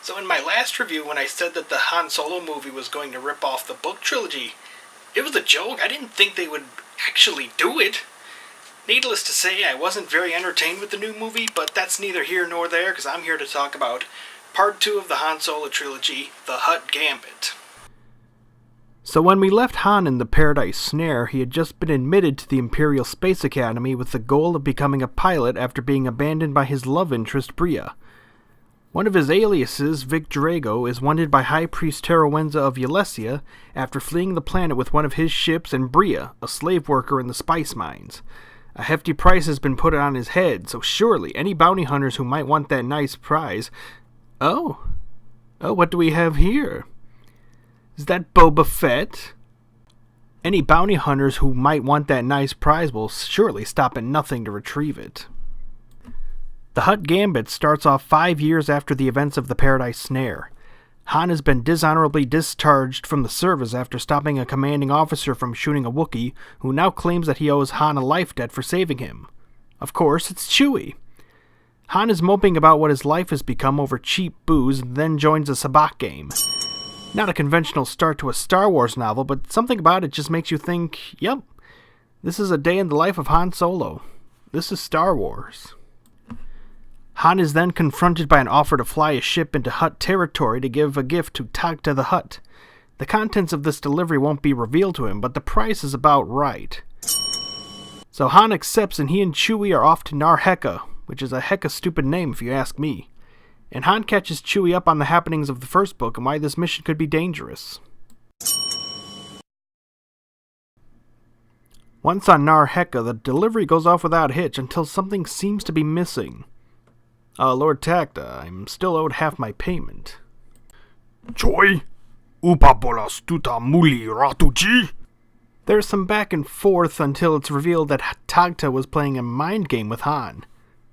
So in my last review, when I said that the Han Solo movie was going to rip off the book trilogy, it was a joke. I didn't think they would actually do it. Needless to say, I wasn't very entertained with the new movie, but that's neither here nor there, because I'm here to talk about Part 2 of the Han Solo trilogy, The Hutt Gambit. So when we left Han in the Paradise Snare, he had just been admitted to the Imperial Space Academy with the goal of becoming a pilot after being abandoned by his love interest, Bria. One of his aliases, Vic Drago, is wanted by High Priest Terowenza of Yelesia after fleeing the planet with one of his ships and Bria, a slave worker in the spice mines. A hefty price has been put on his head, so surely any bounty hunters who might want that nice prize... Oh, what do we have here? Is that Boba Fett? Any bounty hunters who might want that nice prize will surely stop at nothing to retrieve it. The Hutt Gambit starts off 5 years after the events of the Paradise Snare. Han has been dishonorably discharged from the service after stopping a commanding officer from shooting a Wookiee, who now claims that he owes Han a life debt for saving him. Of course, it's Chewie. Han is moping about what his life has become over cheap booze and then joins a sabacc game. Not a conventional start to a Star Wars novel, but something about it just makes you think, yep, this is a day in the life of Han Solo. This is Star Wars. Han is then confronted by an offer to fly a ship into Hutt territory to give a gift to Tagta the Hutt. The contents of this delivery won't be revealed to him, but the price is about right. So Han accepts and he and Chewie are off to Nar Heka, which is a hecka stupid name if you ask me. And Han catches Chewie up on the happenings of the first book and why this mission could be dangerous. Once on Nar Heka, the delivery goes off without a hitch until something seems to be missing. Lord Tagta, I'm still owed half my payment. Joy? Upabolas tuta muli ratuji? There's some back and forth until it's revealed that Tagta was playing a mind game with Han.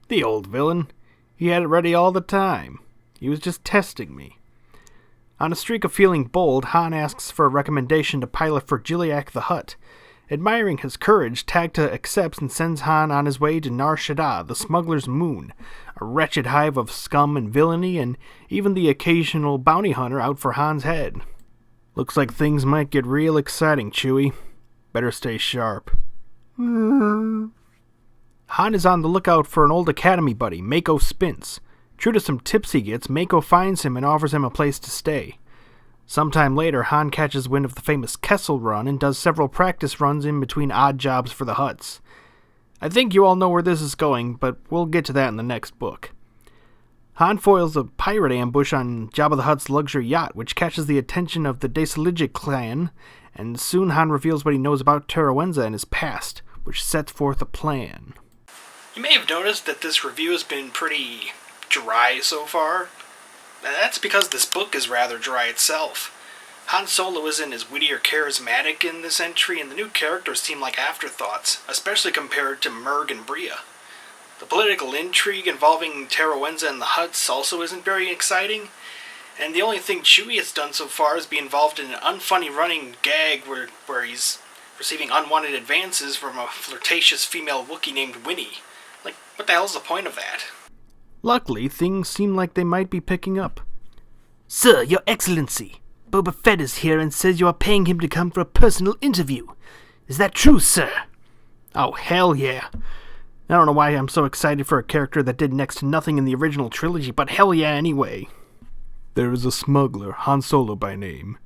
The old villain. He had it ready all the time. He was just testing me. On a streak of feeling bold, Han asks for a recommendation to pilot for Giliac the Hutt. Admiring his courage, Tagta accepts and sends Han on his way to Nar Shaddaa, the smuggler's moon, a wretched hive of scum and villainy, and even the occasional bounty hunter out for Han's head. Looks like things might get real exciting, Chewie. Better stay sharp. Han is on the lookout for an old academy buddy, Mako Spince. True to some tips he gets, Mako finds him and offers him a place to stay. Sometime later, Han catches wind of the famous Kessel Run and does several practice runs in between odd jobs for the Hutts. I think you all know where this is going, but we'll get to that in the next book. Han foils a pirate ambush on Jabba the Hutt's luxury yacht, which catches the attention of the Trilogy clan, and soon Han reveals what he knows about Terowenza and his past, which sets forth a plan. You may have noticed that this review has been pretty dry so far. That's because this book is rather dry itself. Han Solo isn't as witty or charismatic in this entry, and the new characters seem like afterthoughts, especially compared to Merg and Bria. The political intrigue involving Terowenza and the Hutts also isn't very exciting, and the only thing Chewie has done so far is be involved in an unfunny running gag where he's receiving unwanted advances from a flirtatious female Wookiee named Winnie. Like, what the hell's the point of that? Luckily, things seem like they might be picking up. Sir, Your Excellency, Boba Fett is here and says you are paying him to come for a personal interview. Is that true, sir? Oh, hell yeah. I don't know why I'm so excited for a character that did next to nothing in the original trilogy, but hell yeah anyway. There is a smuggler, Han Solo by name.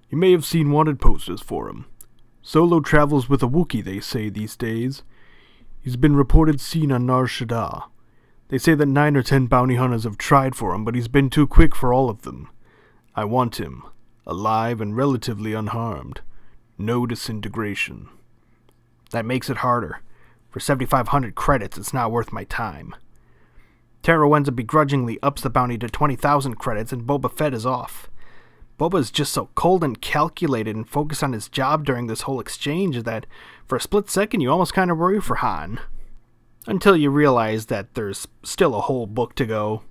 You may have seen wanted posters for him. Solo travels with a Wookiee, they say, these days. He's been reported seen on Nar Shaddaa. They say that 9 or 10 bounty hunters have tried for him, but he's been too quick for all of them. I want him, alive and relatively unharmed. No disintegration. That makes it harder. For 7,500 credits, it's not worth my time. Terowenza begrudgingly ups the bounty to 20,000 credits, and Boba Fett is off. Boba is just so cold and calculated and focused on his job during this whole exchange that, for a split second, you almost kind of worry for Han. Until you realize that there's still a whole book to go.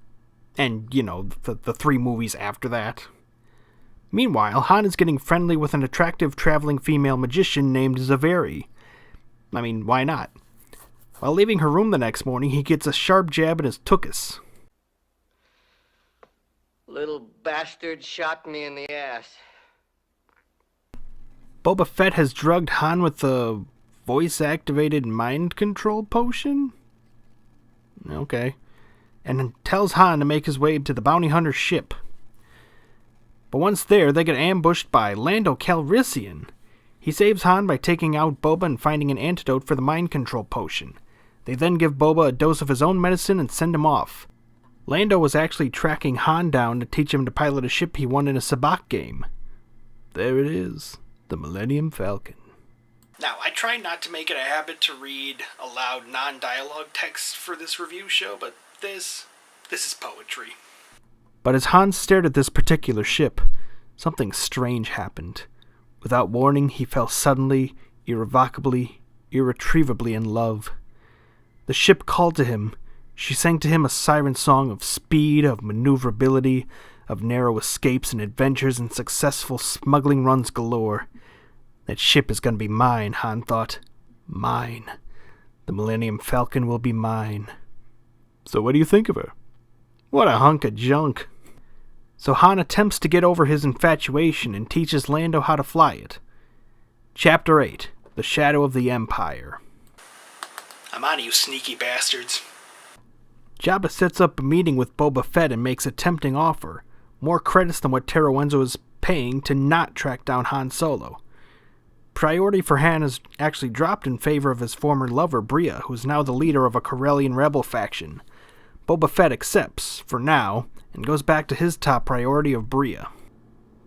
And, the 3 movies after that. Meanwhile, Han is getting friendly with an attractive traveling female magician named Zaveri. I mean, why not? While leaving her room the next morning, he gets a sharp jab in his tuchus. little bastard shot me in the ass. Boba Fett has drugged Han with the voice-activated mind control potion? Okay. And tells Han to make his way to the bounty hunter's ship. But once there, they get ambushed by Lando Calrissian. He saves Han by taking out Boba and finding an antidote for the mind control potion. They then give Boba a dose of his own medicine and send him off. Lando was actually tracking Han down to teach him to pilot a ship he won in a sabacc game. There it is, the Millennium Falcon. Now, I try not to make it a habit to read aloud non-dialogue text for this review show, but this is poetry. But as Han stared at this particular ship, something strange happened. Without warning, he fell suddenly, irrevocably, irretrievably in love. The ship called to him. She sang to him a siren song of speed, of maneuverability, of narrow escapes and adventures and successful smuggling runs galore. That ship is going to be mine, Han thought. Mine. The Millennium Falcon will be mine. So what do you think of her? What a hunk of junk. So Han attempts to get over his infatuation and teaches Lando how to fly it. Chapter 8, The Shadow of the Empire. I'm on you, sneaky bastards. Jabba sets up a meeting with Boba Fett and makes a tempting offer, more credits than what Terrawenzo is paying to not track down Han Solo. Priority for Han is actually dropped in favor of his former lover, Bria, who is now the leader of a Corellian rebel faction. Boba Fett accepts, for now, and goes back to his top priority of Bria.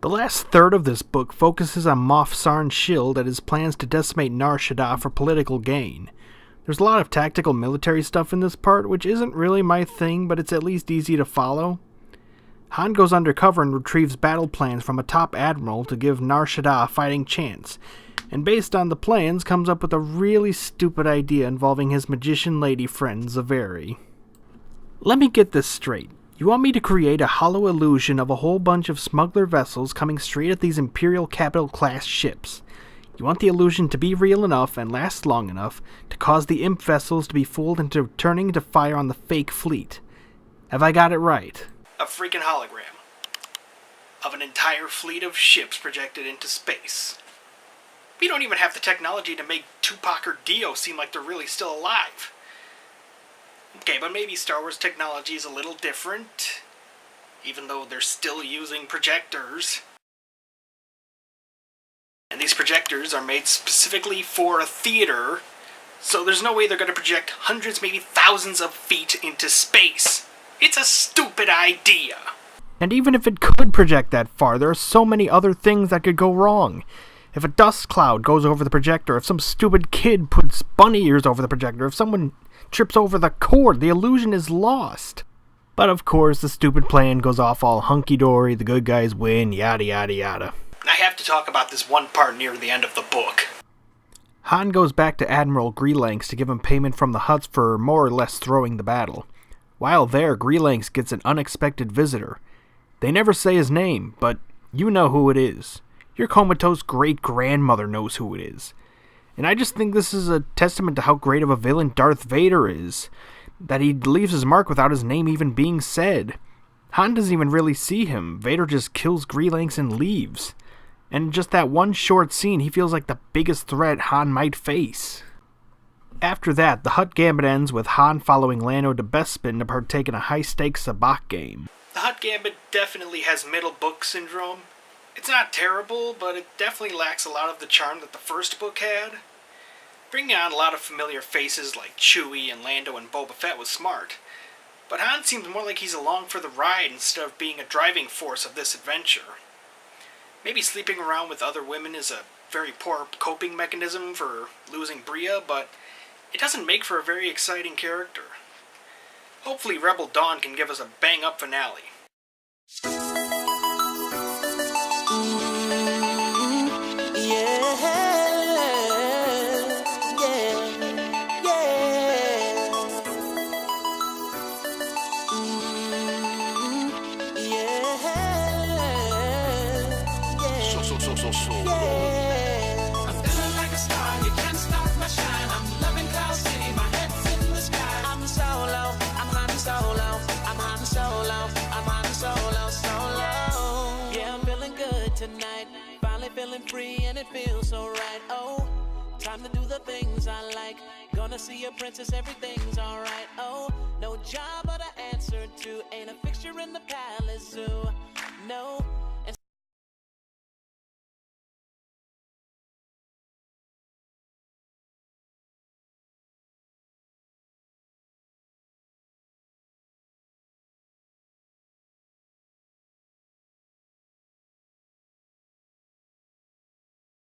The last third of this book focuses on Moff Sarn Shield and his plans to decimate Nar Shaddaa for political gain. There's a lot of tactical military stuff in this part, which isn't really my thing, but it's at least easy to follow. Han goes undercover and retrieves battle plans from a top admiral to give Nar Shaddaa a fighting chance, and based on the plans comes up with a really stupid idea involving his magician lady friend Zaveri. Let me get this straight. You want me to create a hollow illusion of a whole bunch of smuggler vessels coming straight at these Imperial capital-class ships. You want the illusion to be real enough and last long enough to cause the imp vessels to be fooled into turning to fire on the fake fleet. Have I got it right? A freaking hologram of an entire fleet of ships projected into space. We don't even have the technology to make Tupac or Dio seem like they're really still alive. Okay, but maybe Star Wars technology is a little different, even though they're still using projectors. And these projectors are made specifically for a theater, so there's no way they're going to project hundreds, maybe thousands of feet into space. It's a stupid idea. And even if it could project that far, there are so many other things that could go wrong. If a dust cloud goes over the projector, if some stupid kid puts bunny ears over the projector, if someone trips over the cord, the illusion is lost. But of course, the stupid plan goes off all hunky-dory, the good guys win, yada yada yada. I have to talk about this one part near the end of the book. Han goes back to Admiral Greelanx to give him payment from the Hutts for more or less throwing the battle. While there, Greelanx gets an unexpected visitor. They never say his name, but you know who it is. Your comatose great-grandmother knows who it is. And I just think this is a testament to how great of a villain Darth Vader is, that he leaves his mark without his name even being said. Han doesn't even really see him. Vader just kills Greelanx and leaves. And in just that one short scene, he feels like the biggest threat Han might face. After that, the Hutt Gambit ends with Han following Lando to Bespin to partake in a high-stakes sabacc game. The Hutt Gambit definitely has middle book syndrome. It's not terrible, but it definitely lacks a lot of the charm that the first book had. Bringing on a lot of familiar faces like Chewie and Lando and Boba Fett was smart, but Han seems more like he's along for the ride instead of being a driving force of this adventure. Maybe sleeping around with other women is a very poor coping mechanism for losing Bria, but it doesn't make for a very exciting character. Hopefully Rebel Dawn can give us a bang-up finale. I'm on solo, I'm on solo, I'm on solo, solo. tonight. Finally feeling free and it feels so right. Oh, time to do the things I like. Gonna see a princess, everything's alright. Oh, no job but an answer to. Ain't a fixture in the palace zoo. No.